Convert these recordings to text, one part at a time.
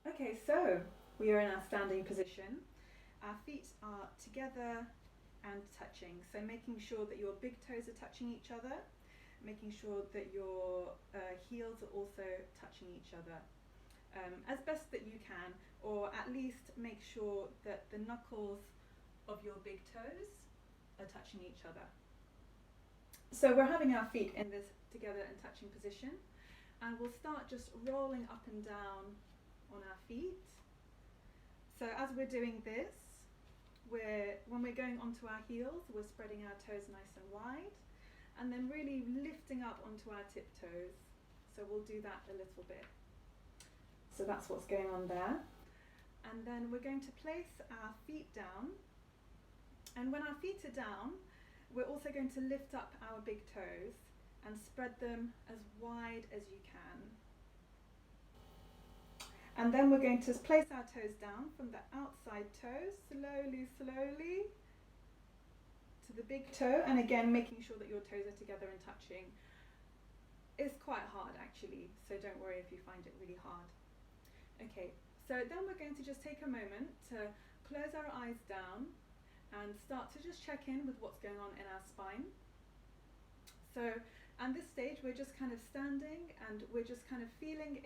Okay, so we are in our standing position. Our feet are together and touching. So making sure that your big toes are touching each other, making sure that your heels are also touching each other as best that you can, or at least make sure that the knuckles of your big toes are touching each other. So we're having our feet in this together and touching position, and we'll start just rolling up and down on our feet. So as we're doing this, when we're going onto our heels, we're spreading our toes nice and wide, and then really lifting up onto our tiptoes. So we'll do that a little bit. So that's what's going on there. And then we're going to place our feet down. And when our feet are down, we're also going to lift up our big toes and spread them as wide as you can. And then we're going to place our toes down from the outside toe, slowly, slowly, to the big toe. And again, making sure that your toes are together and touching. It's quite hard actually, so don't worry if you find it really hard. Okay, so then we're going to just take a moment to close our eyes down and start to just check in with what's going on in our spine. So at this stage, we're just kind of standing and we're just kind of feeling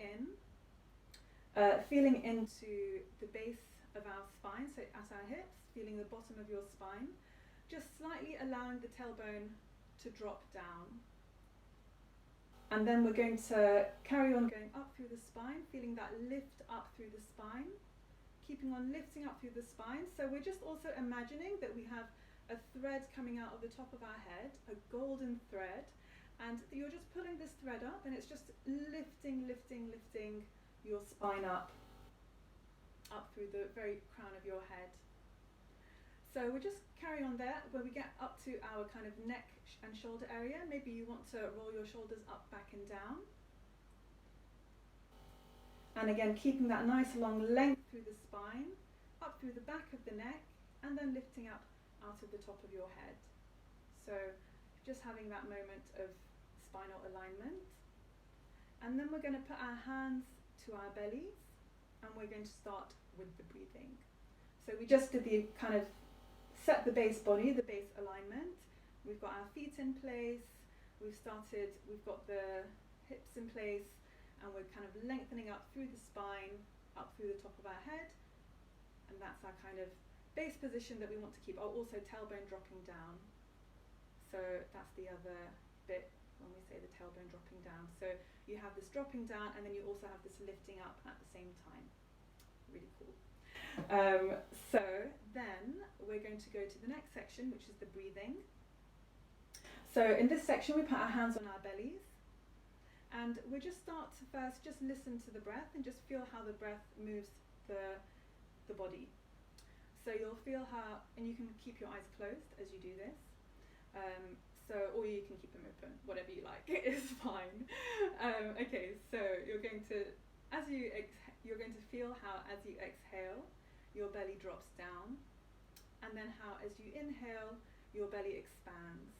into the base of our spine, so at our hips, feeling the bottom of your spine, just slightly allowing the tailbone to drop down. And then we're going to carry on going up through the spine, feeling that lift up through the spine, keeping on lifting up through the spine. So we're just also imagining that we have a thread coming out of the top of our head, a golden thread, and you're just pulling this thread up, and it's just lifting, lifting, lifting your spine up through the very crown of your head. So we'll just carry on there. When we get up to our kind of neck and shoulder area, maybe you want to roll your shoulders up, back and down. And again, keeping that nice long length through the spine, up through the back of the neck, and then lifting up out of the top of your head. So just having that moment of spinal alignment. And then we're going to put our hands to our bellies, and we're going to start with the breathing. So we just did the kind of set the base body, the base alignment. We've got our feet in place, we've got the hips in place, and we're kind of lengthening up through the spine, up through the top of our head, and that's our kind of base position that we want to keep. Oh, also tailbone dropping down. So that's the other bit when we say the tailbone dropping down. So you have this dropping down, and then you also have this lifting up at the same time. Really cool. So then we're going to go to the next section, which is the breathing. So in this section, we put our hands on our bellies, and we just start to first just listen to the breath and just feel how the breath moves the body. So you'll feel how, and you can keep your eyes closed as you do this. Or you can keep them open, whatever you like, it's fine. Okay, so you're going to feel how as you exhale, your belly drops down, and then how as you inhale, your belly expands.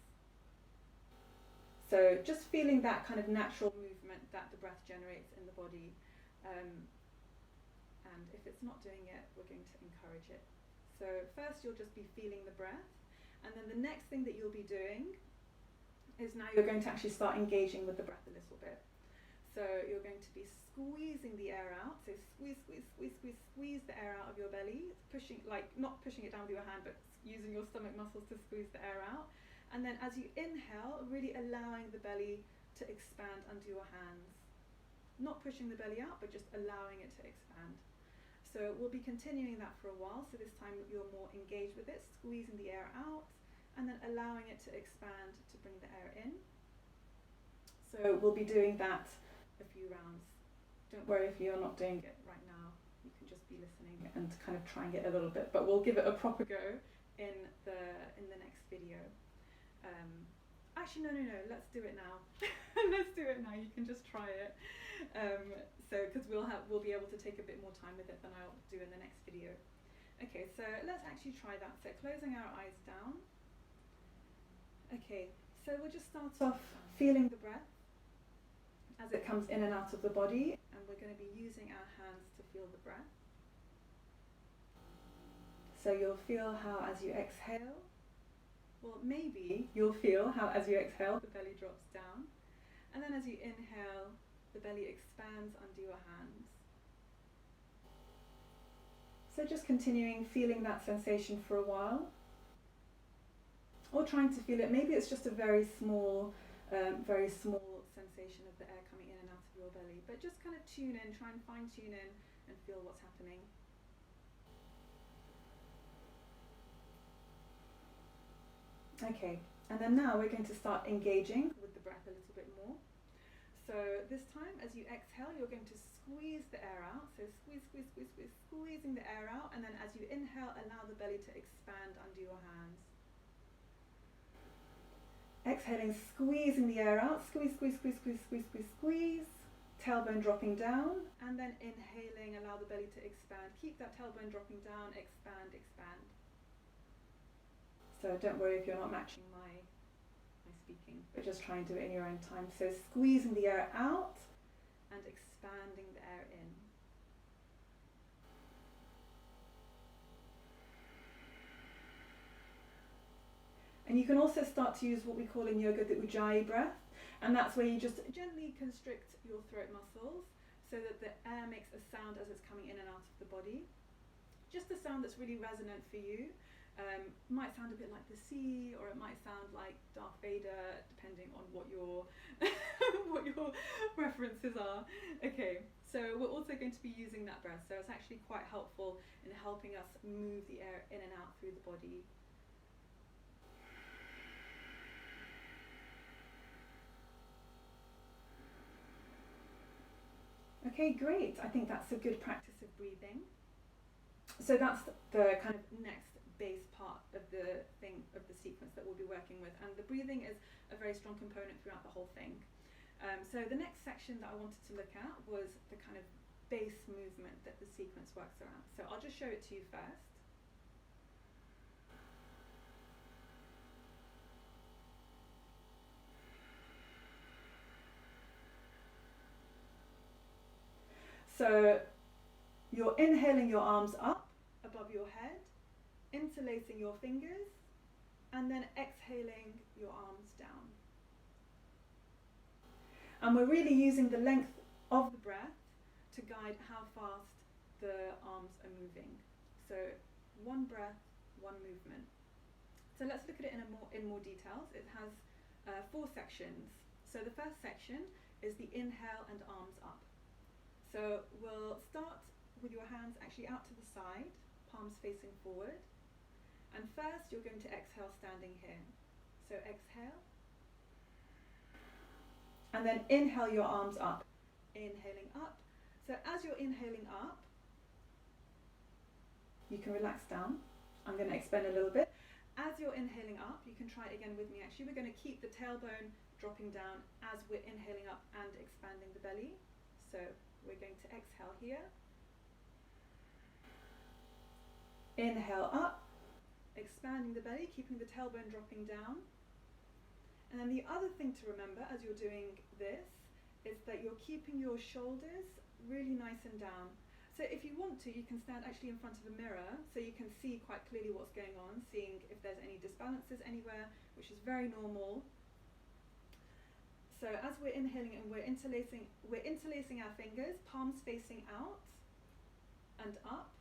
So just feeling that kind of natural movement that the breath generates in the body. And if it's not doing it, we're going to encourage it. So first you'll just be feeling the breath, and then the next thing that you'll be doing is now you're going to actually start engaging with the breath a little bit. So you're going to be squeezing the air out. So squeeze the air out of your belly, not pushing it down with your hand, but using your stomach muscles to squeeze the air out. And then as you inhale, really allowing the belly to expand under your hands. Not pushing the belly out, but just allowing it to expand. So we'll be continuing that for a while. So this time you're more engaged with it, squeezing the air out, and then allowing it to expand to bring the air in. So we'll be doing that a few rounds. Don't worry if you're not doing it right now. You can just be listening and kind of trying it a little bit, but we'll give it a proper go in the next video. Actually, no, let's do it now. Let's do it now. You can just try it. Because we'll be able to take a bit more time with it than I'll do in the next video. Okay, so let's actually try that. So closing our eyes down. Okay, so we'll just start off feeling the breath. as it comes in and out of the body, and we're going to be using our hands to feel the breath. So you'll feel how as you exhale, well, maybe you'll feel how as you exhale the belly drops down, and then as you inhale the belly expands under your hands. So just continuing feeling that sensation for a while, or trying to feel it. Maybe it's just a very small sensation of the air coming in and out of your belly, but just kind of tune in, try and fine tune in and feel what's happening. Okay, and then now we're going to start engaging with the breath a little bit more. So this time, as you exhale, you're going to squeeze the air out. So squeezing the air out, and then as you inhale, allow the belly to expand under your hands. Exhaling, squeezing the air out, squeeze, tailbone dropping down, and then inhaling, allow the belly to expand. Keep that tailbone dropping down, expand. So don't worry if you're not matching my speaking, but just try and do it in your own time. So squeezing the air out and expanding the air in. And you can also start to use what we call in yoga the Ujjayi breath, and that's where you just gently constrict your throat muscles so that the air makes a sound as it's coming in and out of the body. Just a sound that's really resonant for you. Might sound a bit like the sea, or it might sound like Darth Vader, depending on what your what your references are. Okay, so we're also going to be using that breath, so it's actually quite helpful in helping us move the air in and out through the body. Okay, great. I think that's a good practice of breathing. So that's the kind of next base part of the sequence that we'll be working with, and the breathing is a very strong component throughout the whole thing. So the next section that I wanted to look at was the kind of base movement that the sequence works around. So I'll just show it to you first. So you're inhaling your arms up above your head, interlacing your fingers, and then exhaling your arms down. And we're really using the length of the breath to guide how fast the arms are moving. So one breath, one movement. So let's look at it in more details. It has 4 sections. So the first section is the inhale and arms up. So we'll start with your hands actually out to the side, palms facing forward. And first you're going to exhale standing here. So exhale. And then inhale your arms up. Inhaling up. So as you're inhaling up, you can relax down. I'm going to explain a little bit. As you're inhaling up, you can try it again with me actually. We're going to keep the tailbone dropping down as we're inhaling up and expanding the belly. So we're going to exhale here. Inhale up, expanding the belly, keeping the tailbone dropping down. And then the other thing to remember as you're doing this is that you're keeping your shoulders really nice and down. So if you want to, you can stand actually in front of a mirror so you can see quite clearly what's going on, seeing if there's any disbalances anywhere, which is very normal. So as we're inhaling and we're interlacing our fingers, palms facing out and up,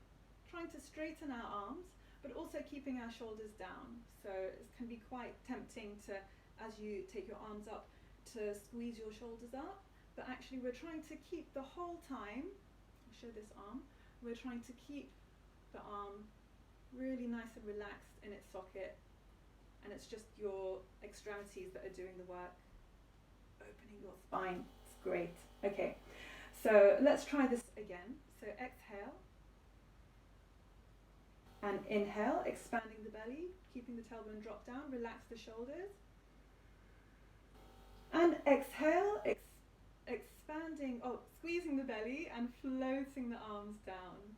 trying to straighten our arms, but also keeping our shoulders down. So it can be quite tempting to, as you take your arms up, to squeeze your shoulders up, but actually we're trying to keep the whole time, I'll show this arm, we're trying to keep the arm really nice and relaxed in its socket, and it's just your extremities that are doing the work. Opening your spine, it's great. Okay, so let's try this again. So exhale and inhale, expanding the belly, keeping the tailbone drop down, relax the shoulders. And exhale, expanding, squeezing the belly and floating the arms down.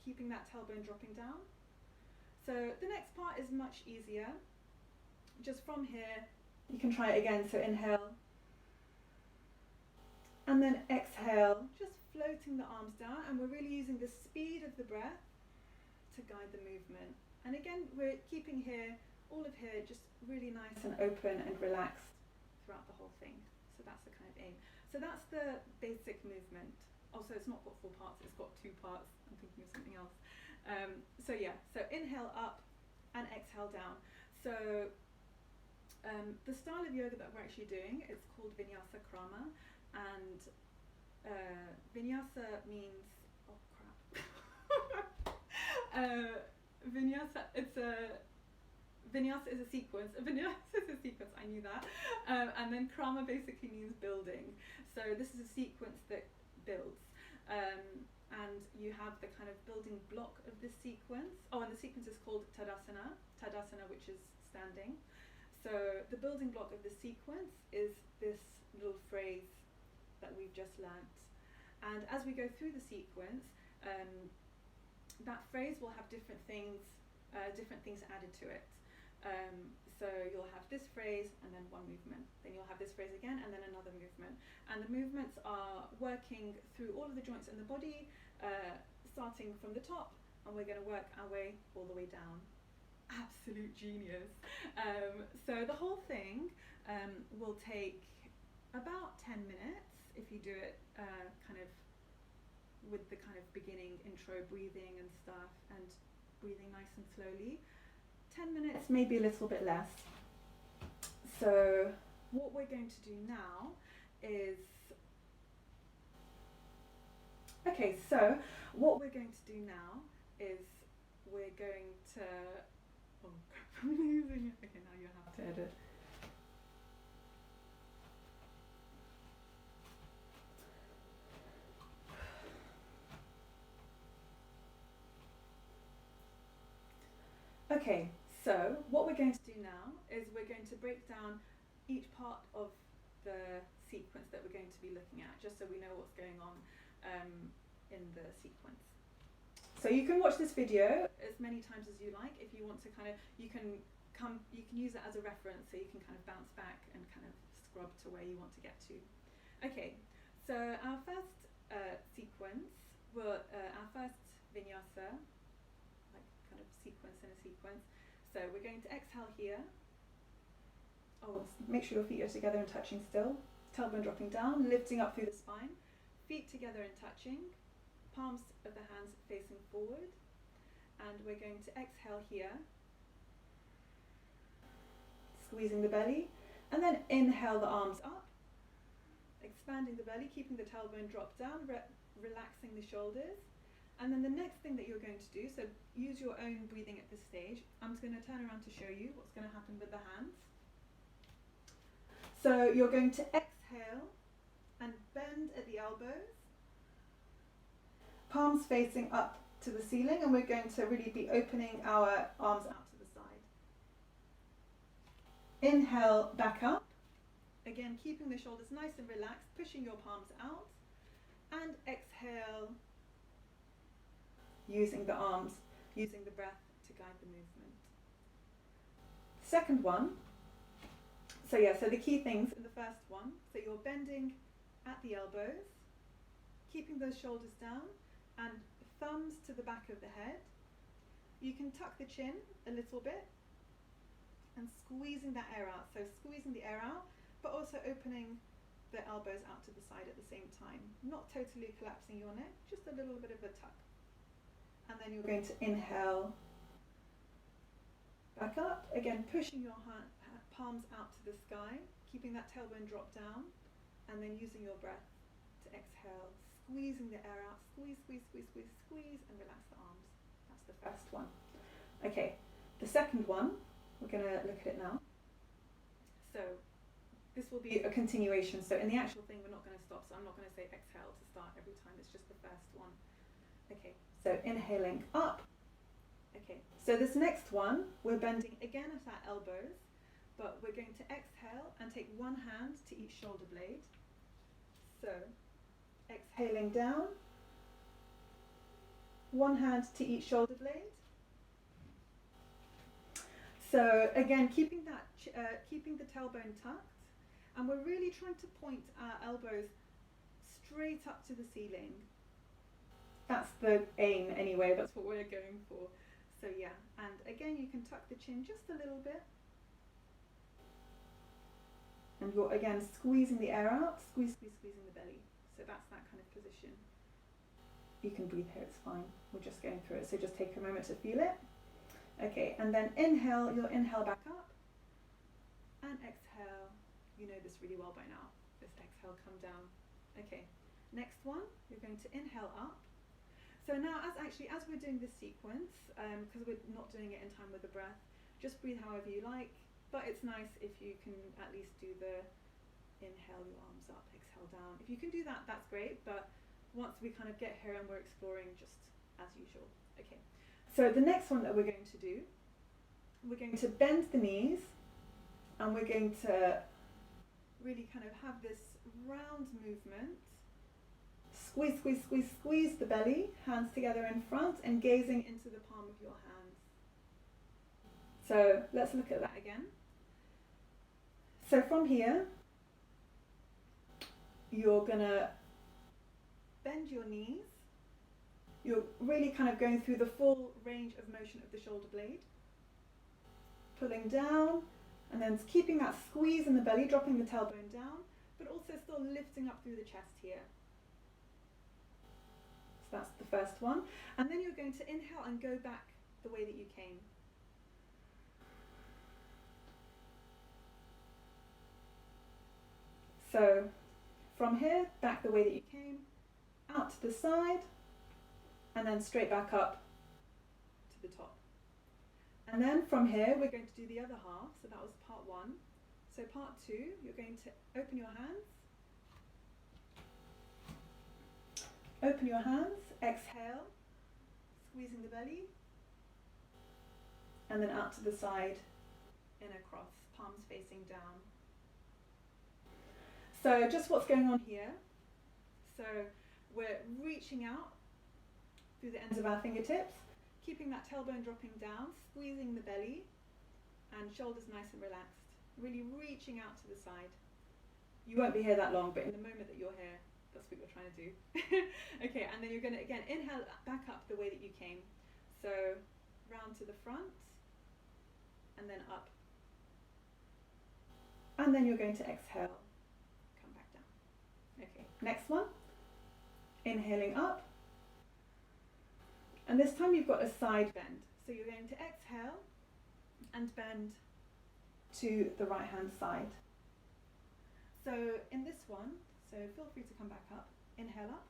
Keeping that tailbone dropping down. So the next part is much easier. Just from here, you can try it again. So inhale And then exhale, just floating the arms down, and we're really using the speed of the breath to guide the movement. And again, we're keeping here, all of here, just really nice and open and relaxed throughout the whole thing. So that's the kind of aim. So that's the basic movement. Also, it's not got 4 parts, it's got 2 parts. I'm thinking of something else. So inhale up and exhale down. So the style of yoga that we're actually doing is called Vinyasa Krama, and Vinyasa means, oh crap, Vinyasa, Vinyasa is a sequence. Vinyasa is a sequence, I knew that. And then Krama basically means building. So this is a sequence that builds. And you have the kind of building block of this sequence. Oh, and the sequence is called Tadasana. Tadasana, which is standing. So the building block of the sequence is this little phrase that we've just learnt. And as we go through the sequence, that phrase will have different things added to it. So you'll have this phrase and then one movement. Then you'll have this phrase again and then another movement. And the movements are working through all of the joints in the body, starting from the top, and we're going to work our way all the way down. Absolute genius. So the whole thing will take about 10 minutes if you do it kind of with the kind of beginning intro breathing and stuff, and breathing nice and slowly. 10 minutes, maybe a little bit less. So what we're going to do now is, we're going to, oh crap, I'm losing it. Okay, now you have to edit. Okay, so what we're going to do now is we're going to break down each part of the sequence that we're going to be looking at, just so we know what's going on in the sequence. So you can watch this video as many times as you like. If you want to you can use it as a reference, so you can kind of bounce back and kind of scrub to where you want to get to. Okay, so our first sequence, our first vinyasa, kind of sequence in a sequence. So we're going to exhale here. Oh, make sure your feet are together and touching still. Tailbone dropping down, lifting up through the spine. Feet together and touching. Palms of the hands facing forward. And we're going to exhale here. Squeezing the belly. And then inhale the arms up. Expanding the belly, keeping the tailbone dropped down, relaxing the shoulders. And then the next thing that you're going to do, so use your own breathing at this stage. I'm just going to turn around to show you what's going to happen with the hands. So you're going to exhale and bend at the elbows. Palms facing up to the ceiling, and we're going to really be opening our arms out to the side. Inhale, back up. Again, keeping the shoulders nice and relaxed, pushing your palms out. And exhale, using the arms, using the breath to guide the movement. Second one, so the key things in the first one, so you're bending at the elbows, keeping those shoulders down, and thumbs to the back of the head. You can tuck the chin a little bit, and squeezing that air out, so squeezing the air out, but also opening the elbows out to the side at the same time, not totally collapsing your neck, just a little bit of a tuck. And then you're going to inhale, back up, again pushing your palms out to the sky, keeping that tailbone drop down, and then using your breath to exhale, squeezing the air out, squeeze, squeeze, squeeze, squeeze, squeeze, and relax the arms. That's the first one. Okay, the second one, we're going to look at it now. So this will be a continuation, so in the actual thing we're not going to stop, so I'm not going to say exhale to start every time, it's just the first one. Okay, so inhaling up. Okay, so this next one, we're bending again at our elbows, but we're going to exhale and take one hand to each shoulder blade. So, exhaling down, one hand to each shoulder blade. So again, keeping the tailbone tucked, and we're really trying to point our elbows straight up to the ceiling. That's the aim anyway, that's what we're going for. So yeah, and again you can tuck the chin just a little bit. And you're again squeezing the air out, squeezing the belly. So that's that kind of position. You can breathe here, it's fine. We're just going through it, so just take a moment to feel it. Okay, and then inhale, you'll inhale back up. And exhale, you know this really well by now. This exhale, come down. Okay, next one, you're going to inhale up. So now as we're doing this sequence, because we're not doing it in time with the breath, just breathe however you like, but it's nice if you can at least do the inhale, your arms up, exhale down. If you can do that, that's great, but once we kind of get here and we're exploring, just as usual. Okay, so the next one that we're going to do, we're going to bend the knees and we're going to really kind of have this round movement. Squeeze, squeeze, squeeze, squeeze the belly, hands together in front and gazing into the palm of your hands. So let's look at that again. So from here, you're going to bend your knees. You're really kind of going through the full range of motion of the shoulder blade. Pulling down and then keeping that squeeze in the belly, dropping the tailbone down, but also still lifting up through the chest here. So that's the first one. And then you're going to inhale and go back the way that you came. So from here, back the way that you came, out to the side, and then straight back up to the top. And then from here, we're going to do the other half. So that was part one. So part two, you're going to open your hands. Open your hands, exhale, squeezing the belly, and then out to the side in a cross, palms facing down. So just what's going on here. So we're reaching out through the ends of our fingertips, keeping that tailbone dropping down, squeezing the belly, and shoulders nice and relaxed. Really reaching out to the side. You won't be here that long, but in the moment that you're here, that's what we're trying to do. Okay, and then you're going to, again, inhale back up the way that you came. So round to the front, and then up. And then you're going to exhale, come back down. Okay, next one. Inhaling up. And this time you've got a side bend. So you're going to exhale and bend to the right hand side. So in this one, so feel free to come back up, inhale up.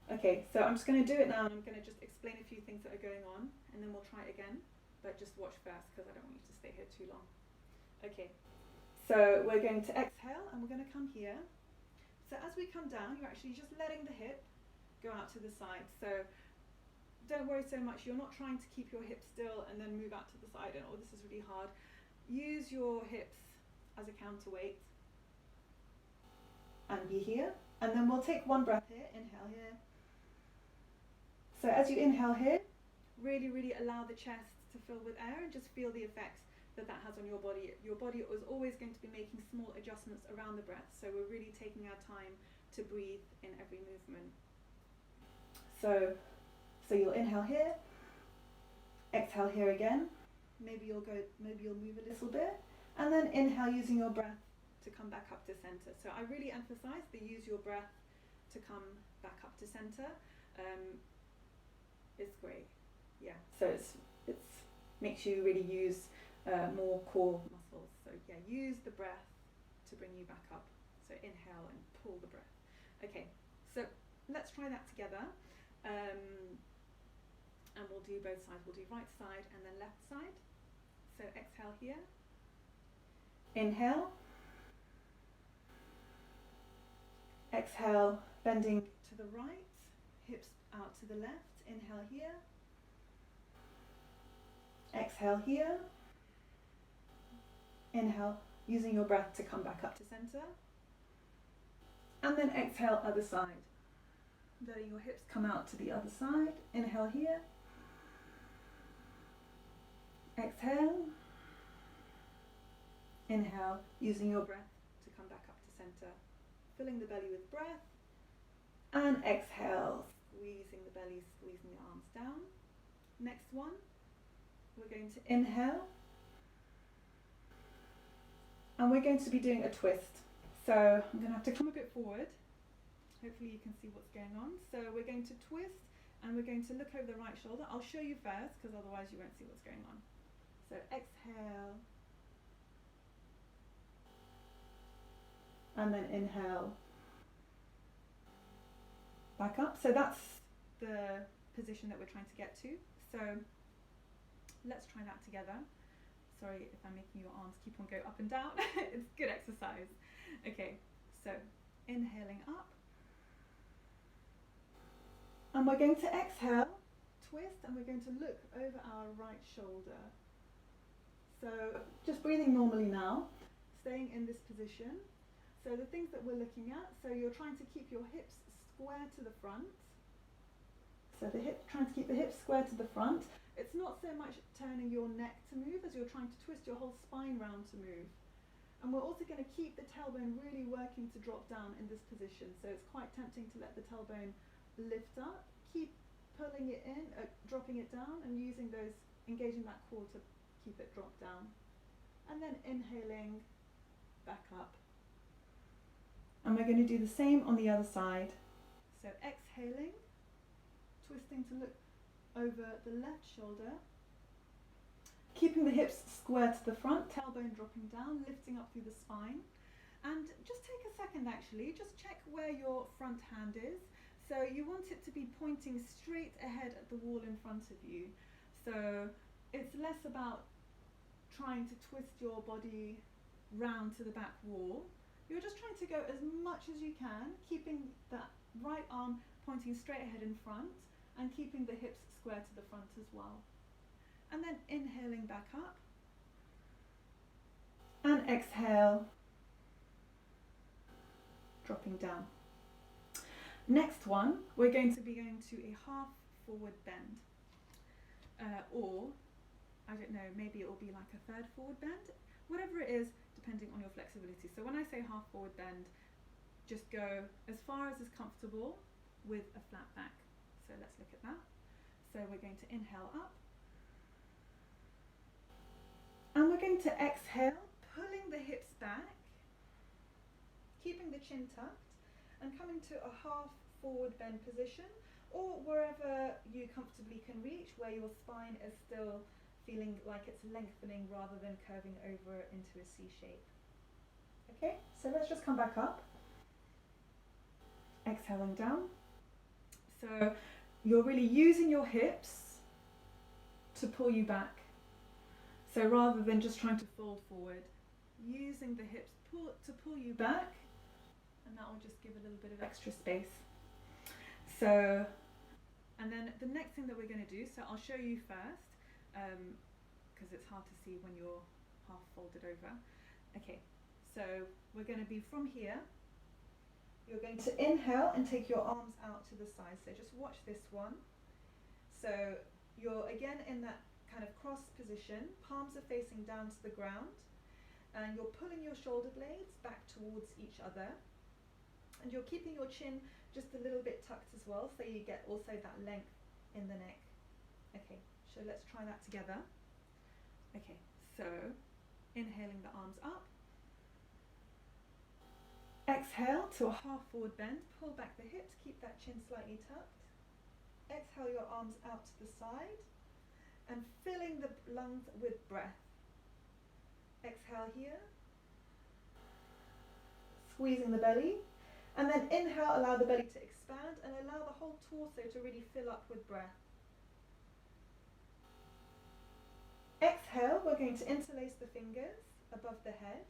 Okay, so I'm just going to do it now and I'm going to just explain a few things that are going on and then we'll try it again, but just watch first because I don't want you to stay here too long. Okay, so we're going to exhale and we're going to come here. So as we come down, you're actually just letting the hip go out to the side. So don't worry so much, you're not trying to keep your hips still and then move out to the side and oh, this is really hard. Use your hips as a counterweight and be here. And then we'll take one breath here, inhale here. So as you inhale here, really, really allow the chest to fill with air and just feel the effects that that has on your body. Your body is always going to be making small adjustments around the breath, so we're really taking our time to breathe in every movement. So you'll inhale here, exhale here again. Maybe you'll move a little bit, and then inhale using your breath to come back up to center. So I really emphasize the use your breath to come back up to center. It's great, yeah. So it's makes you really use more core muscles. So yeah, use the breath to bring you back up. So inhale and pull the breath. Okay, so let's try that together. And we'll do both sides. We'll do right side and then left side. So exhale here. Inhale. Exhale, bending to the right, hips out to the left. Inhale here. Exhale here. Inhale, using your breath to come back up to center. And then exhale, other side. Letting your hips come out to the other side. Inhale here. Exhale. Inhale, using your breath to come back up to center. filling the belly with breath. And exhale, squeezing the belly, squeezing the arms down. Next one, we're going to inhale. And we're going to be doing a twist. So I'm going to have to come a bit forward. Hopefully you can see what's going on. So we're going to twist and we're going to look over the right shoulder. I'll show you first because otherwise you won't see what's going on. So exhale. And then inhale. Back up. So that's the position that we're trying to get to. So let's try that together. Sorry if I'm making your arms keep on go up and down. It's good exercise. Okay, so inhaling up. And we're going to exhale, twist, and we're going to look over our right shoulder. So just breathing normally now, staying in this position. So the things that we're looking at, so you're trying to keep your hips square to the front. So trying to keep the hips square to the front. It's not so much turning your neck to move as you're trying to twist your whole spine round to move. And we're also going to keep the tailbone really working to drop down in this position. So it's quite tempting to let the tailbone lift up. Keep pulling it in, dropping it down, and engaging that core to keep it drop down. And then inhaling back up. And we're going to do the same on the other side. So exhaling, twisting to look over the left shoulder, keeping the hips square to the front, tailbone dropping down, lifting up through the spine. And just take a second actually, just check where your front hand is. So you want it to be pointing straight ahead at the wall in front of you. So it's less about trying to twist your body round to the back wall. You're just trying to go as much as you can, keeping that right arm pointing straight ahead in front and keeping the hips square to the front as well. And then inhaling back up. And exhale, dropping down. Next one, we're going to be going to a half forward bend. Or, I don't know, maybe it will be like a third forward bend. Whatever it is, depending on your flexibility. So when I say half forward bend, just go as far as is comfortable with a flat back. So let's look at that. So we're going to inhale up. And we're going to exhale, pulling the hips back, keeping the chin tucked, and coming to a half forward bend position, or wherever you comfortably can reach, where your spine is still feeling like it's lengthening rather than curving over into a C shape. Okay, so let's just come back up. Exhaling down. So you're really using your hips to pull you back. So rather than just trying to fold forward, using the hips to pull you back, and that will just give a little bit of extra space. So, and then the next thing that we're going to do, so I'll show you first, because it's hard to see when you're half folded over. Okay, so we're going to be from here. You're going to inhale and take your arms out to the side. So just watch this one. So you're again in that kind of cross position, palms are facing down to the ground, and you're pulling your shoulder blades back towards each other, and you're keeping your chin just a little bit tucked as well, so you get also that length in the neck. Okay, so let's try that together. Okay, so inhaling the arms up, exhale to a half forward bend, pull back the hips, keep that chin slightly tucked, exhale your arms out to the side, and filling the lungs with breath. Exhale here, squeezing the belly, and then inhale, allow the belly to expand and allow the whole torso to really fill up with breath. Exhale, we're going to interlace the fingers above the head,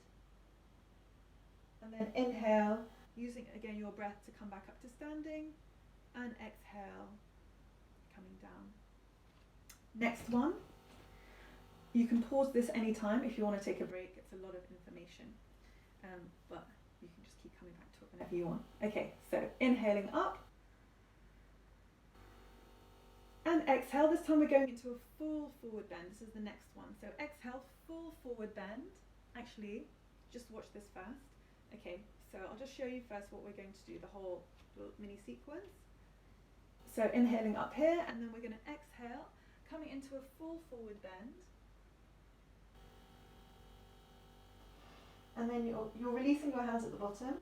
and then inhale, using again your breath to come back up to standing, and exhale, coming down. Next one, you can pause this anytime if you want to take a break. It's a lot of information, but you can just keep coming back to it whenever you want. Okay, so inhaling up, and exhale. This time we're going into a full forward bend. This is the next one. So exhale, full forward bend. Actually, just watch this first. Okay, So I'll just show you first what we're going to do, the whole little mini sequence. So inhaling up here, and then we're going to exhale, coming into a full forward bend. And then you're releasing your hands at the bottom.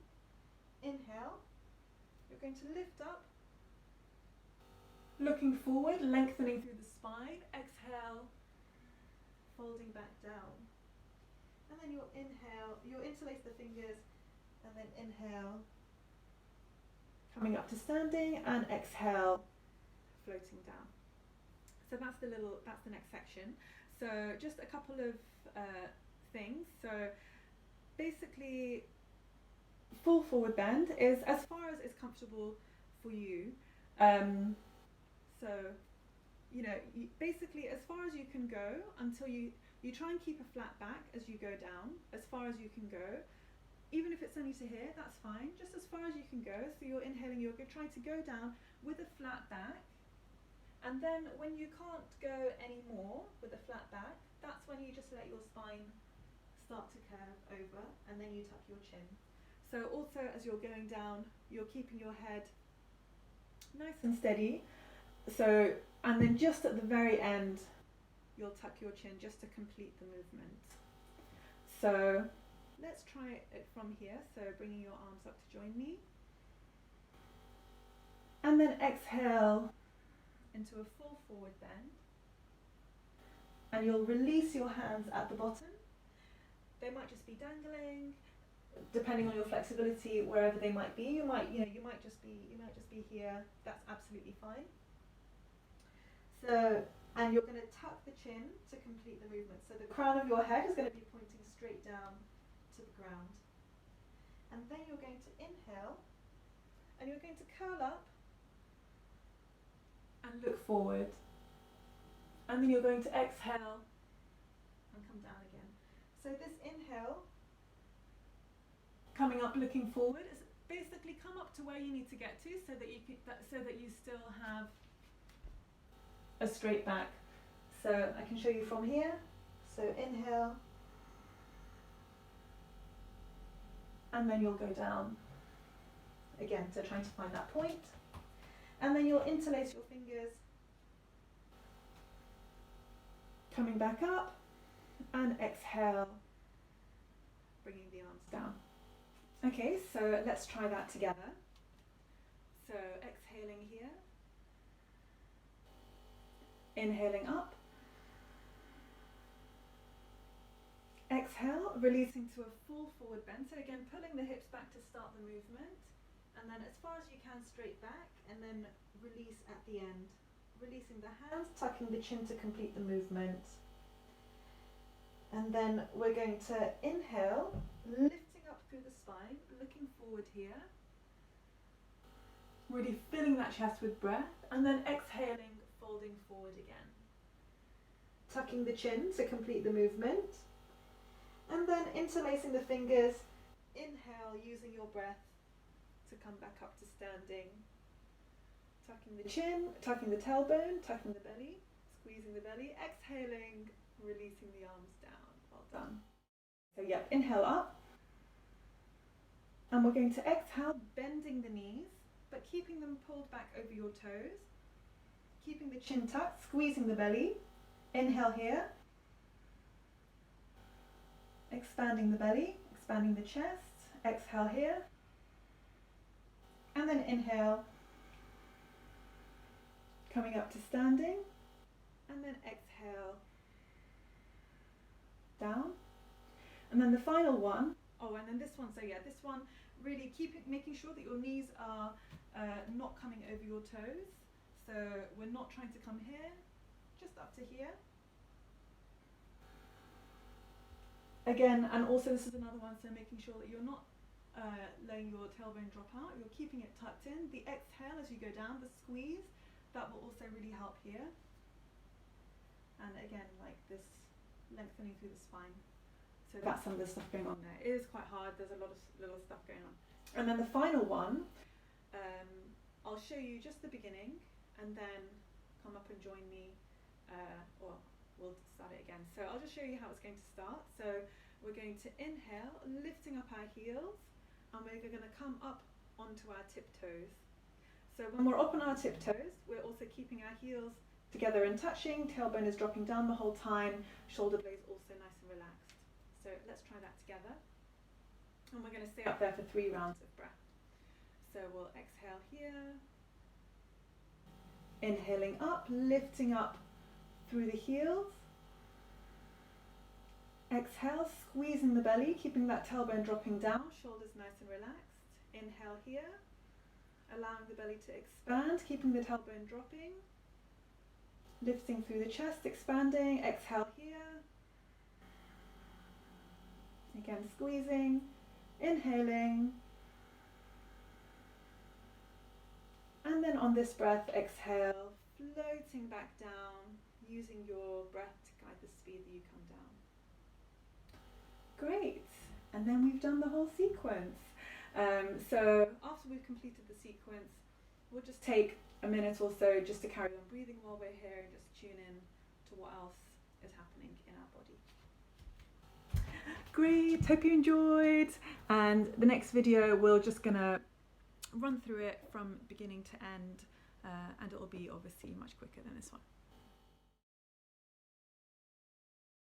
Inhale. You're going to lift up, looking forward, lengthening through the spine. Exhale, folding back down. And then you'll inhale, you'll interlace the fingers, and then inhale, coming up to standing, and exhale, floating down. So that's the next section. So just a couple of things. So basically, full forward bend is as far as is comfortable for you. So, you know, basically as far as you can go until you try and keep a flat back as you go down, as far as you can go. Even if it's only to here, that's fine. Just as far as you can go. So you're inhaling, you're trying to go down with a flat back. And then when you can't go any more with a flat back, that's when you just let your spine start to curve over, and then you tuck your chin. So also as you're going down, you're keeping your head nice and steady. So, and then just at the very end, you'll tuck your chin just to complete the movement. So let's try it from here. So bringing your arms up to join me. And then exhale into a full forward bend. And you'll release your hands at the bottom. They might just be dangling, depending on your flexibility, wherever they might be. You might just be here. That's absolutely fine. So, and you're going to tuck the chin to complete the movement. So the crown of your head is going to be pointing straight down to the ground. And then you're going to inhale, and you're going to curl up and look forward. And then you're going to exhale and come down again. So this inhale, coming up, looking forward, is basically come up to where you need to get to, so that you still have a straight back. So I can show you from here. So inhale, and then you'll go down again. So trying to find that point, and then you'll interlace your fingers, coming back up, and exhale, bringing the arms down. Okay, so let's try that together. So exhaling here, inhaling up, exhale, releasing to a full forward bend. So again, pulling the hips back to start the movement, and then as far as you can straight back, and then release at the end. Releasing the hands, tucking the chin to complete the movement. And then we're going to inhale, lifting up through the spine, looking forward here. Really filling that chest with breath, and then exhaling, folding forward again. Tucking the chin to complete the movement. And then interlacing the fingers, inhale, using your breath to come back up to standing. Tucking the chin, tucking the tailbone, tucking the belly, squeezing the belly, exhaling, releasing the arms down. Well done. So yep, inhale up. And we're going to exhale, bending the knees, but keeping them pulled back over your toes. Keeping the chin tucked, squeezing the belly. Inhale here. Expanding the belly, expanding the chest. Exhale here. And then inhale, coming up to standing, and then exhale, down. And then the final one, and then this one, so yeah, this one, really making sure that your knees are not coming over your toes. So we're not trying to come here, just up to here. Again, and also this is another one, so making sure that you're not letting your tailbone drop out, you're keeping it tucked in. The exhale as you go down, the squeeze, that will also really help here. And again, like this, lengthening through the spine. So that's some of the stuff going on there. It is quite hard, there's a lot of little stuff going on. And then the final one, I'll show you just the beginning, and then come up and join me, or we'll start it again. So I'll just show you how it's going to start. So we're going to inhale, lifting up our heels, and we're going to come up onto our tiptoes. So when we're up on our tiptoes, we're also keeping our heels together and touching, tailbone is dropping down the whole time, shoulder blades also nice and relaxed. So let's try that together. And we're going to stay up there for 3 rounds of breath. So we'll exhale here. Inhaling up, lifting up through the heels. Exhale, squeezing the belly, keeping that tailbone dropping down, shoulders nice and relaxed. Inhale here, allowing the belly to expand, keeping the tailbone dropping. Lifting through the chest, expanding. Exhale here. Again, squeezing. Inhaling. And then on this breath, exhale, floating back down, using your breath to guide the speed that you come down. Great. And then we've done the whole sequence. So after we've completed the sequence, we'll just take a minute or so just to carry on breathing while we're here and just tune in to what else is happening in our body. Great, hope you enjoyed. And the next video, we're just gonna run through it from beginning to end, and it will be obviously much quicker than this one.